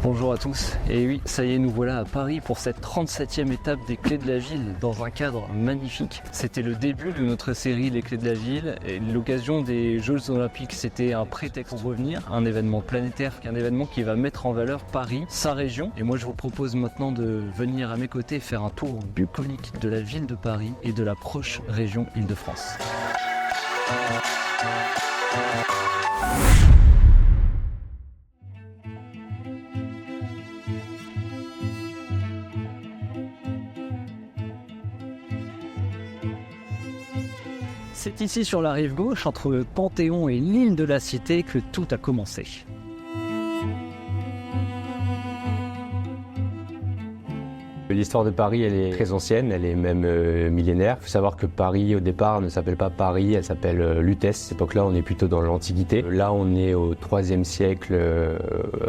Bonjour à tous, et oui, ça y est, nous voilà à Paris pour cette 37e étape des Clés de la Ville dans un cadre magnifique. C'était le début de notre série Les Clés de la Ville, et l'occasion des Jeux Olympiques, c'était un prétexte pour revenir, un événement planétaire, un événement qui va mettre en valeur Paris, sa région. Et moi je vous propose maintenant de venir à mes côtés faire un tour bucolique de la ville de Paris et de la proche région Île-de-France. C'est ici sur la rive gauche, entre le Panthéon et l'île de la Cité, que tout a commencé. L'histoire de Paris, elle est très ancienne, elle est même millénaire. Il faut savoir que Paris, au départ, ne s'appelle pas Paris, elle s'appelle Lutèce. À cette époque-là, on est plutôt dans l'Antiquité. Là, on est au IIIe siècle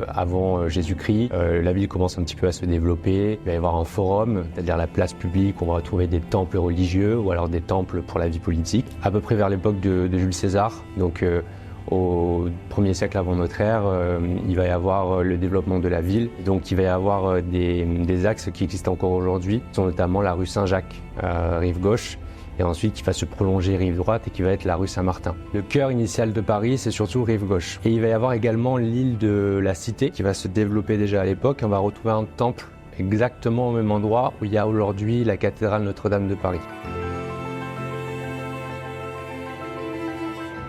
avant Jésus-Christ. La ville commence un petit peu à se développer. Il va y avoir un forum, c'est-à-dire la place publique, où on va trouver des temples religieux ou alors des temples pour la vie politique. À peu près vers l'époque de Jules César, donc au 1er siècle avant notre ère, il va y avoir le développement de la ville. Donc il va y avoir des axes qui existent encore aujourd'hui, qui sont notamment la rue Saint-Jacques, rive gauche, et ensuite qui va se prolonger rive droite et qui va être la rue Saint-Martin. Le cœur initial de Paris, c'est surtout rive gauche. Et il va y avoir également l'île de la Cité, qui va se développer déjà à l'époque. On va retrouver un temple exactement au même endroit où il y a aujourd'hui la cathédrale Notre-Dame de Paris.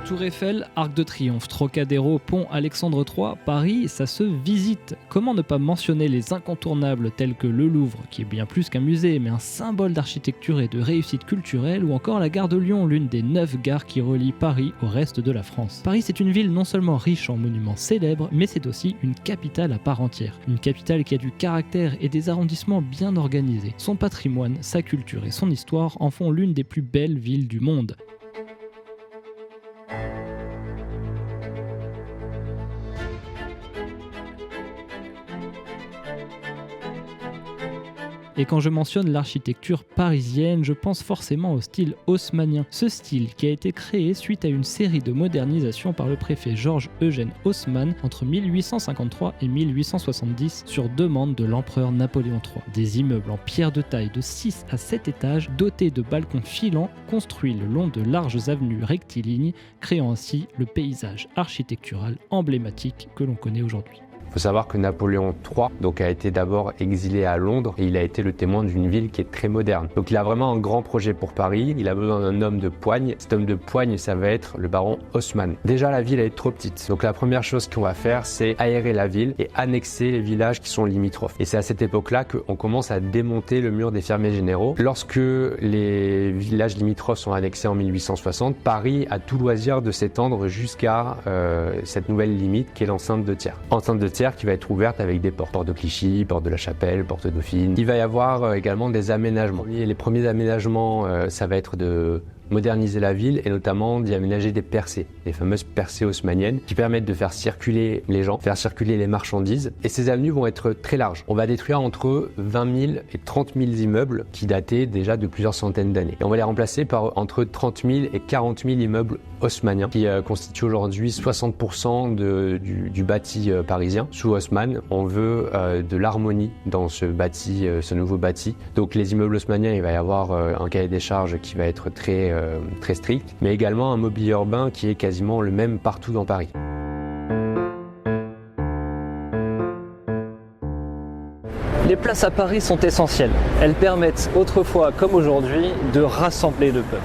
Tour Eiffel, Arc de Triomphe, Trocadéro, Pont Alexandre III, Paris, ça se visite. Comment ne pas mentionner les incontournables tels que le Louvre, qui est bien plus qu'un musée, mais un symbole d'architecture et de réussite culturelle, ou encore la gare de Lyon, l'une des 9 gares qui relient Paris au reste de la France. Paris, c'est une ville non seulement riche en monuments célèbres, mais c'est aussi une capitale à part entière. Une capitale qui a du caractère et des arrondissements bien organisés. Son patrimoine, sa culture et son histoire en font l'une des plus belles villes du monde. Et quand je mentionne l'architecture parisienne, je pense forcément au style haussmannien. Ce style qui a été créé suite à une série de modernisations par le préfet Georges-Eugène Haussmann entre 1853 et 1870 sur demande de l'empereur Napoléon III. Des immeubles en pierre de taille de 6 à 7 étages dotés de balcons filants construits le long de larges avenues rectilignes, créant ainsi le paysage architectural emblématique que l'on connaît aujourd'hui. Il faut savoir que Napoléon III a été d'abord exilé à Londres et il a été le témoin d'une ville qui est très moderne. Donc il a vraiment un grand projet pour Paris, il a besoin d'un homme de poigne. Cet homme de poigne, ça va être le baron Haussmann. Déjà la ville est trop petite, donc la première chose qu'on va faire, c'est aérer la ville et annexer les villages qui sont limitrophes. Et c'est à cette époque-là qu'on commence à démonter le mur des fermiers généraux. Lorsque les villages limitrophes sont annexés en 1860, Paris a tout loisir de s'étendre jusqu'à cette nouvelle limite qui est l'enceinte de Thiers. Enceinte de Thiers qui va être ouverte avec des portes de Clichy, porte de la Chapelle, porte Dauphine. Il va y avoir également des aménagements. Les premiers aménagements, ça va être de moderniser la ville et notamment d'y aménager des percées, les fameuses percées haussmanniennes qui permettent de faire circuler les gens, faire circuler les marchandises. Et ces avenues vont être très larges. On va détruire entre 20 000 et 30 000 immeubles qui dataient déjà de plusieurs centaines d'années. Et on va les remplacer par entre 30 000 et 40 000 immeubles haussmanniens qui constituent aujourd'hui 60% du bâti parisien. Sous Haussmann, on veut de l'harmonie dans ce bâti, ce nouveau bâti. Donc les immeubles haussmanniens, il va y avoir un cahier des charges qui va être très strict, mais également un mobilier urbain qui est quasiment le même partout dans Paris. Les places à Paris sont essentielles. Elles permettent autrefois comme aujourd'hui de rassembler le peuple.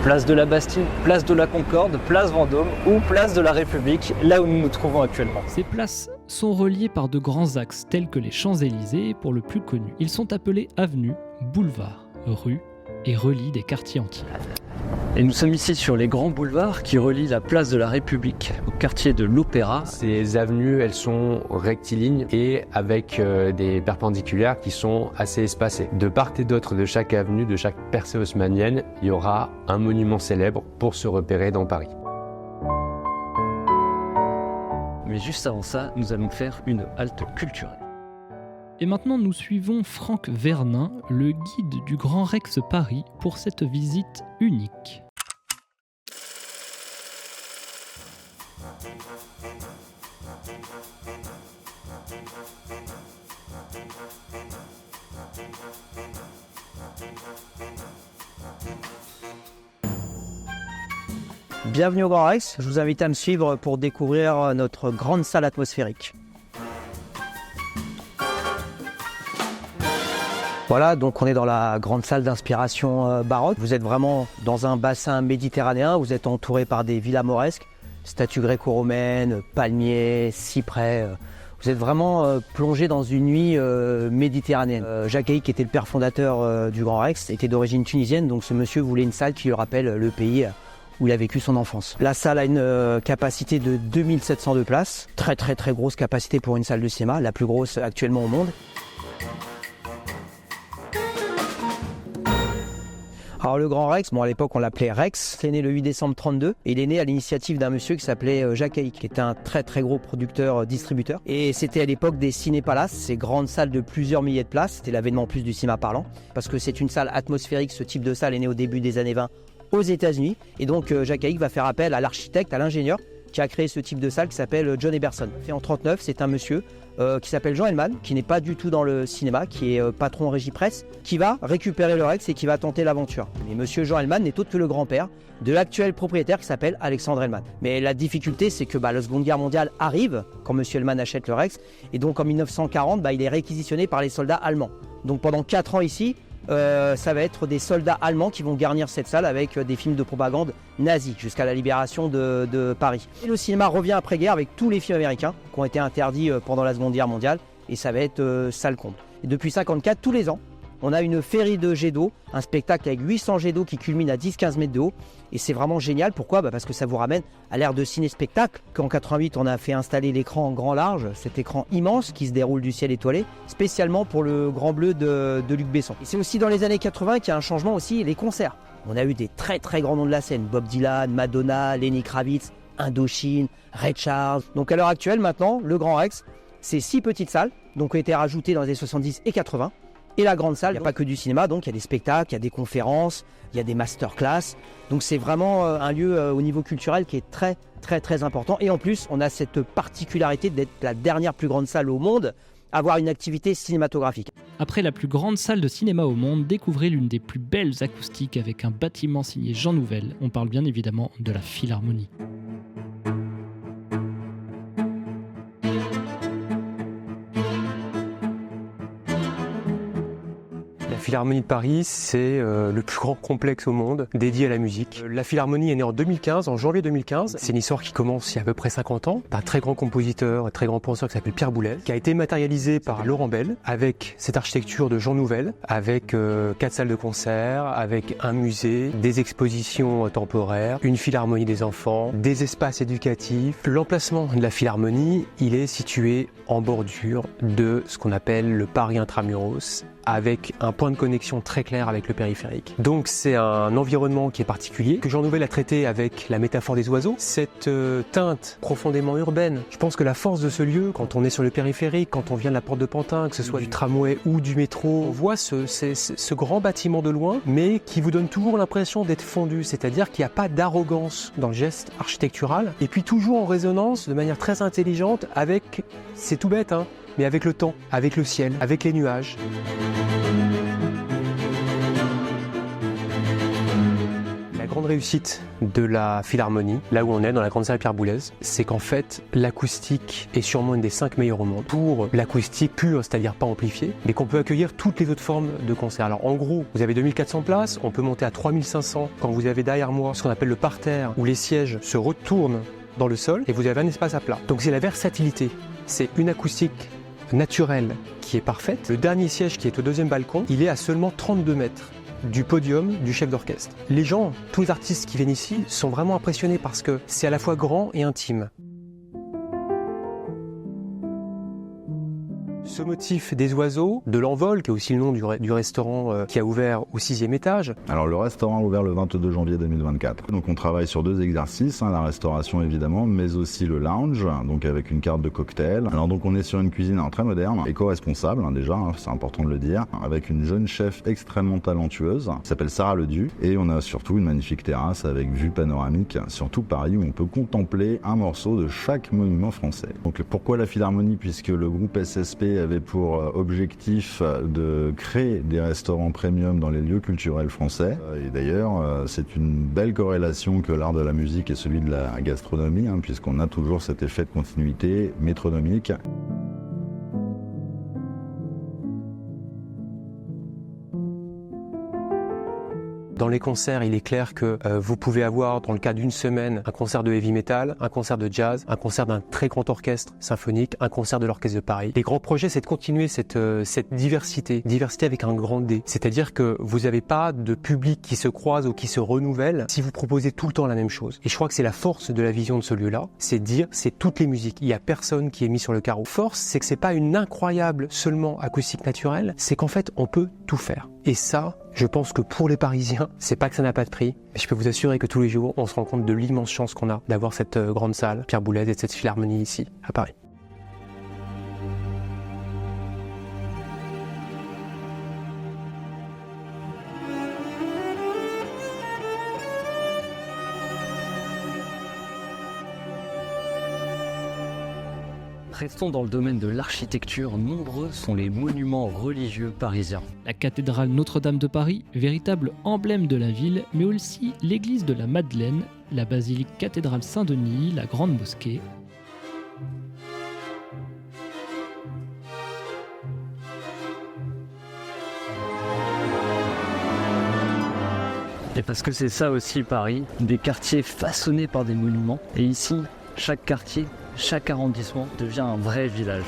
Place de la Bastille, place de la Concorde, place Vendôme ou place de la République, là où nous nous trouvons actuellement. Ces places sont reliées par de grands axes tels que les Champs-Élysées pour le plus connu. Ils sont appelés avenues, boulevards, rues et relient des quartiers entiers. Et nous sommes ici sur les grands boulevards qui relient la place de la République au quartier de l'Opéra. Ces avenues, elles sont rectilignes et avec des perpendiculaires qui sont assez espacés. De part et d'autre de chaque avenue, de chaque percée haussmannienne, il y aura un monument célèbre pour se repérer dans Paris. Mais juste avant ça, nous allons faire une halte culturelle. Et maintenant, nous suivons Franck Vernin, le guide du Grand Rex Paris, pour cette visite unique. Bienvenue au Grand Rex, je vous invite à me suivre pour découvrir notre grande salle atmosphérique. Voilà, donc on est dans la grande salle d'inspiration baroque. Vous êtes vraiment dans un bassin méditerranéen, vous êtes entouré par des villas mauresques, statues gréco-romaines, palmiers, cyprès. Vous êtes vraiment plongé dans une nuit méditerranéenne. Jacques Haïk, qui était le père fondateur du Grand Rex, était d'origine tunisienne, donc ce monsieur voulait une salle qui lui rappelle le pays où il a vécu son enfance. La salle a une capacité de 2702 places, très grosse capacité pour une salle de cinéma, la plus grosse actuellement au monde. Alors le Grand Rex, à l'époque on l'appelait Rex, c'est né le 8 décembre 32 et il est né à l'initiative d'un monsieur qui s'appelait Jacques Haïk, qui était un très gros producteur-distributeur. Et c'était à l'époque des ciné-palaces, ces grandes salles de plusieurs milliers de places, c'était l'avènement plus du cinéma parlant, parce que c'est une salle atmosphérique, ce type de salle est né au début des années 20 aux États-Unis. Et donc Jacques Haïk va faire appel à l'architecte, à l'ingénieur qui a créé ce type de salle qui s'appelle John Eberson. Fait en 39, c'est un monsieur qui s'appelle Jean Hellman, qui n'est pas du tout dans le cinéma, qui est patron régie presse, qui va récupérer le Rex et qui va tenter l'aventure. Mais monsieur Jean Hellman n'est autre que le grand-père de l'actuel propriétaire qui s'appelle Alexandre Hellman. Mais la difficulté, c'est que la Seconde Guerre mondiale arrive quand monsieur Hellman achète le Rex, et donc en 1940, il est réquisitionné par les soldats allemands. Donc pendant 4 ans ici, ça va être des soldats allemands qui vont garnir cette salle avec des films de propagande nazis jusqu'à la libération de Paris. Et le cinéma revient après-guerre avec tous les films américains qui ont été interdits pendant la Seconde Guerre mondiale, et ça va être salle comble. Et depuis 1954, tous les ans, on a une féerie de jets d'eau, un spectacle avec 800 jets d'eau qui culmine à 10-15 mètres de haut. Et c'est vraiment génial. Pourquoi ? Parce que ça vous ramène à l'ère de ciné-spectacle. Qu'en 88, on a fait installer l'écran grand large, cet écran immense qui se déroule du ciel étoilé, spécialement pour le Grand Bleu de Luc Besson. Et c'est aussi dans les années 80 qu'il y a un changement aussi, les concerts. On a eu des très grands noms de la scène, Bob Dylan, Madonna, Lenny Kravitz, Indochine, Ray Charles. Donc à l'heure actuelle, maintenant, le Grand Rex, c'est 6 petites salles, donc ont été rajoutées dans les années 70 et 80. Et la grande salle, il n'y a pas que du cinéma, donc il y a des spectacles, il y a des conférences, il y a des masterclass. Donc c'est vraiment un lieu au niveau culturel qui est très important. Et en plus, on a cette particularité d'être la dernière plus grande salle au monde à avoir une activité cinématographique. Après la plus grande salle de cinéma au monde, découvrez l'une des plus belles acoustiques avec un bâtiment signé Jean Nouvel. On parle bien évidemment de la Philharmonie. La Philharmonie de Paris, c'est le plus grand complexe au monde dédié à la musique. La Philharmonie est née en 2015, en janvier 2015. C'est une histoire qui commence il y a à peu près 50 ans d'un très grand compositeur, un très grand penseur qui s'appelle Pierre Boulez, qui a été matérialisé par Laurent Bell avec cette architecture de Jean Nouvel, avec 4 salles de concert, avec un musée, des expositions temporaires, une philharmonie des enfants, des espaces éducatifs. L'emplacement de la Philharmonie, il est situé en bordure de ce qu'on appelle le Paris Intramuros, avec un point de connexion très clair avec le périphérique. Donc c'est un environnement qui est particulier, que Jean Nouvel a traité avec la métaphore des oiseaux. Cette teinte profondément urbaine, je pense que la force de ce lieu, quand on est sur le périphérique, quand on vient de la porte de Pantin, que ce soit du tramway ou du métro, on voit ce grand bâtiment de loin, mais qui vous donne toujours l'impression d'être fondu, c'est-à-dire qu'il n'y a pas d'arrogance dans le geste architectural, et puis toujours en résonance de manière très intelligente avec, c'est tout bête, mais avec le temps, avec le ciel, avec les nuages. La grande réussite de la Philharmonie, là où on est, dans la grande salle Pierre Boulez, c'est qu'en fait, l'acoustique est sûrement une des 5 meilleures au monde. Pour l'acoustique pure, c'est-à-dire pas amplifiée, mais qu'on peut accueillir toutes les autres formes de concert. Alors en gros, vous avez 2400 places, on peut monter à 3500 quand vous avez derrière moi ce qu'on appelle le parterre, où les sièges se retournent dans le sol et vous avez un espace à plat. Donc c'est la versatilité, c'est une acoustique naturelle qui est parfaite. Le dernier siège qui est au deuxième balcon, il est à seulement 32 mètres du podium du chef d'orchestre. Les gens, tous les artistes qui viennent ici sont vraiment impressionnés parce que c'est à la fois grand et intime. Ce motif des oiseaux, de l'envol, qui est aussi le nom du restaurant qui a ouvert au 6e étage. Alors le restaurant a ouvert le 22 janvier 2024. Donc on travaille sur 2 exercices, la restauration évidemment, mais aussi le lounge, donc avec une carte de cocktail. Alors donc on est sur une cuisine très moderne, éco-responsable déjà, c'est important de le dire, avec une jeune chef extrêmement talentueuse, qui s'appelle Sarah Ledu, et on a surtout une magnifique terrasse avec vue panoramique sur tout Paris où on peut contempler un morceau de chaque monument français. Donc pourquoi la Philharmonie? Puisque le groupe SSP avait pour objectif de créer des restaurants premium dans les lieux culturels français. Et d'ailleurs, c'est une belle corrélation que l'art de la musique et celui de la gastronomie, puisqu'on a toujours cet effet de continuité métronomique. Dans les concerts, il est clair que vous pouvez avoir, dans le cas d'une semaine, un concert de heavy metal, un concert de jazz, un concert d'un très grand orchestre symphonique, un concert de l'Orchestre de Paris. Les grands projets, c'est de continuer cette diversité avec un grand D. C'est-à-dire que vous n'avez pas de public qui se croise ou qui se renouvelle si vous proposez tout le temps la même chose. Et je crois que c'est la force de la vision de ce lieu-là, c'est de dire c'est toutes les musiques. Il n'y a personne qui est mis sur le carreau. Force, c'est que c'est pas une incroyable seulement acoustique naturelle, c'est qu'en fait, on peut tout faire. Et ça, je pense que pour les Parisiens, c'est pas que ça n'a pas de prix, mais je peux vous assurer que tous les jours, on se rend compte de l'immense chance qu'on a d'avoir cette grande salle, Pierre Boulez, et cette Philharmonie ici, à Paris. Restons dans le domaine de l'architecture, nombreux sont les monuments religieux parisiens. La cathédrale Notre-Dame de Paris, véritable emblème de la ville, mais aussi l'église de la Madeleine, la basilique cathédrale Saint-Denis, la grande mosquée. Et parce que c'est ça aussi Paris, des quartiers façonnés par des monuments. Et ici, chaque quartier, chaque arrondissement devient un vrai village.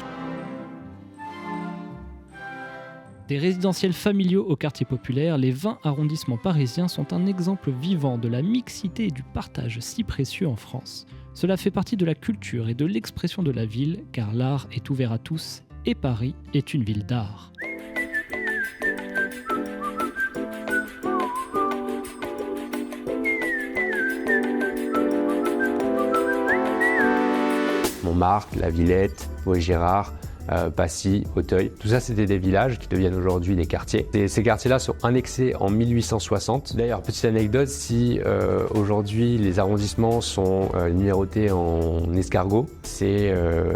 Des résidentiels familiaux au quartier populaire, les 20 arrondissements parisiens sont un exemple vivant de la mixité et du partage si précieux en France. Cela fait partie de la culture et de l'expression de la ville, car l'art est ouvert à tous et Paris est une ville d'art. Montmartre, La Villette, Vaugirard, Passy, Auteuil. Tout ça, c'était des villages qui deviennent aujourd'hui des quartiers. Et ces quartiers-là sont annexés en 1860. D'ailleurs, petite anecdote, si aujourd'hui les arrondissements sont numérotés en escargot, c'est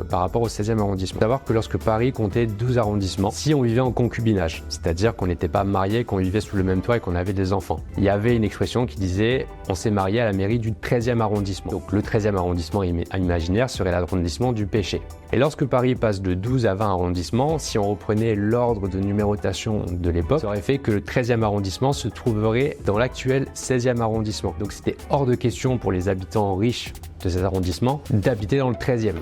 par rapport au 16e arrondissement. Il faut savoir que lorsque Paris comptait 12 arrondissements, si on vivait en concubinage, c'est-à-dire qu'on n'était pas marié, qu'on vivait sous le même toit et qu'on avait des enfants, il y avait une expression qui disait « on s'est marié à la mairie du 13e arrondissement ». Donc le 13e arrondissement imaginaire serait l'arrondissement du péché. Et lorsque Paris passe de 12 à 20 arrondissements, si on reprenait l'ordre de numérotation de l'époque, ça aurait fait que le 13e arrondissement se trouverait dans l'actuel 16e arrondissement. Donc c'était hors de question pour les habitants riches de ces arrondissements d'habiter dans le 13e.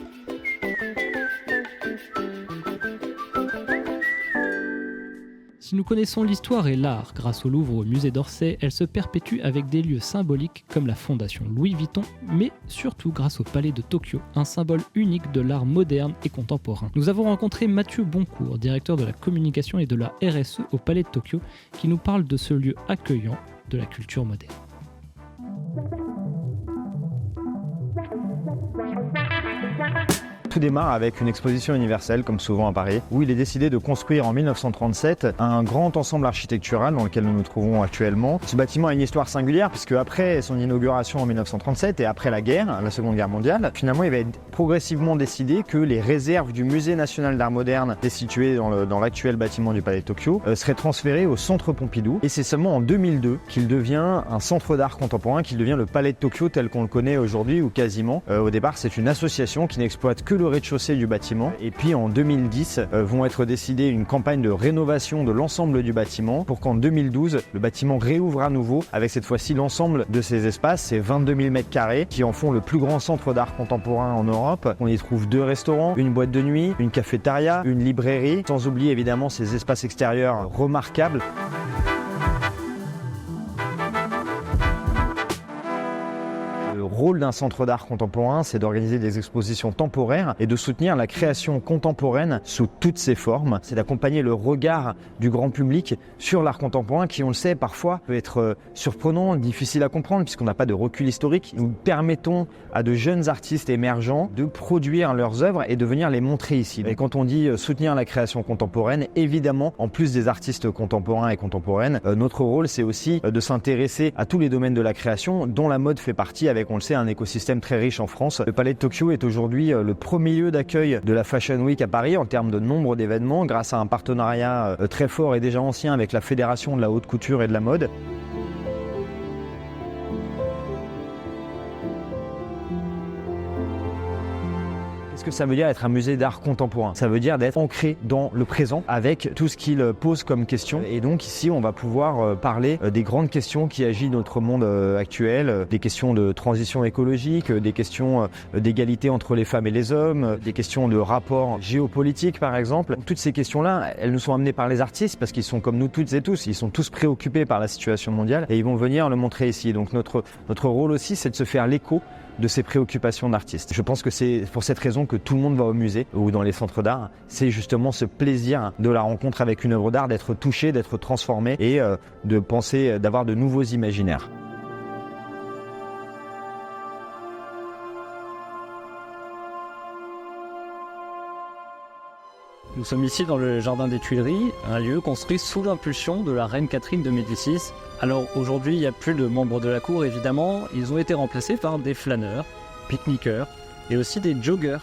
Si nous connaissons l'histoire et l'art grâce au Louvre ou au musée d'Orsay, elle se perpétue avec des lieux symboliques comme la Fondation Louis Vuitton, mais surtout grâce au Palais de Tokyo, un symbole unique de l'art moderne et contemporain. Nous avons rencontré Mathieu Boncourt, directeur de la communication et de la RSE au Palais de Tokyo, qui nous parle de ce lieu accueillant de la culture moderne. Tout démarre avec une exposition universelle, comme souvent à Paris, où il est décidé de construire en 1937 un grand ensemble architectural dans lequel nous nous trouvons actuellement. Ce bâtiment a une histoire singulière, puisque après son inauguration en 1937 et après la guerre, la Seconde Guerre mondiale, finalement il va être progressivement décidé que les réserves du Musée national d'art moderne, situé dans l'actuel bâtiment du Palais de Tokyo, seraient transférées au Centre Pompidou. Et c'est seulement en 2002 qu'il devient un centre d'art contemporain, qu'il devient le Palais de Tokyo tel qu'on le connaît aujourd'hui, ou quasiment. Au départ, c'est une association qui n'exploite que le rez-de-chaussée du bâtiment. Et puis en 2010, vont être décidées une campagne de rénovation de l'ensemble du bâtiment pour qu'en 2012, le bâtiment réouvre à nouveau avec cette fois-ci l'ensemble de ses espaces, ces 22 000 m² qui en font le plus grand centre d'art contemporain en Europe. On y trouve 2 restaurants, une boîte de nuit, une cafétéria, une librairie, sans oublier évidemment ces espaces extérieurs remarquables. rôle d'un centre d'art contemporain, c'est d'organiser des expositions temporaires et de soutenir la création contemporaine sous toutes ses formes. C'est d'accompagner le regard du grand public sur l'art contemporain qui, on le sait, parfois peut être surprenant, difficile à comprendre puisqu'on n'a pas de recul historique. Nous permettons à de jeunes artistes émergents de produire leurs œuvres et de venir les montrer ici. Et quand on dit soutenir la création contemporaine, évidemment, en plus des artistes contemporains et contemporaines, notre rôle c'est aussi de s'intéresser à tous les domaines de la création dont la mode fait partie avec, on le sait, un écosystème très riche en France. Le Palais de Tokyo est aujourd'hui le premier lieu d'accueil de la Fashion Week à Paris en termes de nombre d'événements grâce à un partenariat très fort et déjà ancien avec la Fédération de la haute couture et de la mode. Qu'est-ce que ça veut dire être un musée d'art contemporain? Ça veut dire d'être ancré dans le présent avec tout ce qu'il pose comme question. Et donc ici, on va pouvoir parler des grandes questions qui agitent notre monde actuel, des questions de transition écologique, des questions d'égalité entre les femmes et les hommes, des questions de rapport géopolitique par exemple. Toutes ces questions-là, elles nous sont amenées par les artistes parce qu'ils sont comme nous toutes et tous, ils sont tous préoccupés par la situation mondiale et ils vont venir le montrer ici. Donc notre rôle aussi, c'est de se faire l'écho de ces préoccupations d'artistes. Je pense que c'est pour cette raison que tout le monde va au musée ou dans les centres d'art. C'est justement ce plaisir de la rencontre avec une œuvre d'art, d'être touché, d'être transformé et de penser, d'avoir de nouveaux imaginaires. Nous sommes ici dans le jardin des Tuileries, un lieu construit sous l'impulsion de la reine Catherine de Médicis. Alors aujourd'hui, il n'y a plus de membres de la cour évidemment, ils ont été remplacés par des flâneurs, pique-niqueurs et aussi des joggeurs.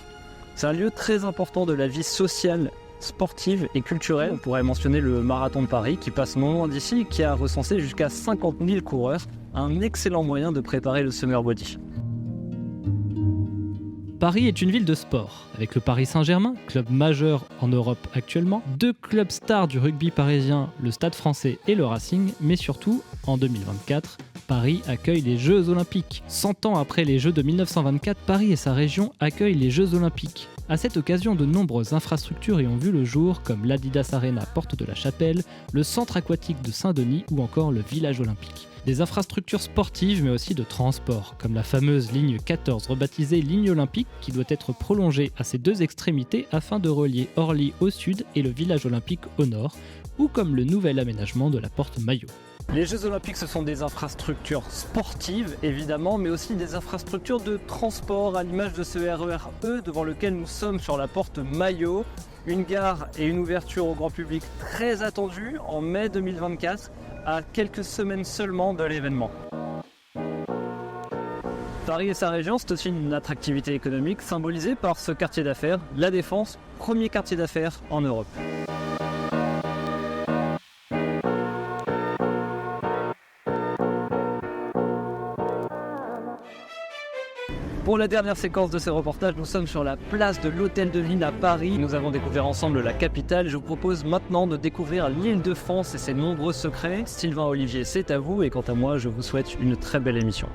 C'est un lieu très important de la vie sociale, sportive et culturelle. On pourrait mentionner le Marathon de Paris qui passe non loin d'ici et qui a recensé jusqu'à 50 000 coureurs, un excellent moyen de préparer le Summer Body. Paris est une ville de sport, avec le Paris Saint-Germain, club majeur en Europe actuellement, 2 clubs stars du rugby parisien, le Stade Français et le Racing, mais surtout, en 2024, Paris accueille les Jeux Olympiques. 100 ans après les Jeux de 1924, Paris et sa région accueillent les Jeux Olympiques. À cette occasion, de nombreuses infrastructures y ont vu le jour, comme l'Adidas Arena Porte de la Chapelle, le centre aquatique de Saint-Denis ou encore le village olympique. Des infrastructures sportives mais aussi de transport, comme la fameuse ligne 14 rebaptisée ligne olympique qui doit être prolongée à ses 2 extrémités afin de relier Orly au sud et le village olympique au nord, ou comme le nouvel aménagement de la porte Maillot. Les Jeux Olympiques, ce sont des infrastructures sportives, évidemment, mais aussi des infrastructures de transport, à l'image de ce RER-E devant lequel nous sommes sur la porte Maillot. Une gare et une ouverture au grand public très attendue en mai 2024, à quelques semaines seulement de l'événement. Paris et sa région, c'est aussi une attractivité économique symbolisée par ce quartier d'affaires, La Défense, premier quartier d'affaires en Europe. Pour la dernière séquence de ce reportage, nous sommes sur la place de l'Hôtel de Ville à Paris. Nous avons découvert ensemble la capitale. Je vous propose maintenant de découvrir l'Île-de-France et ses nombreux secrets. Sylvain Olivier, c'est à vous et quant à moi, je vous souhaite une très belle émission.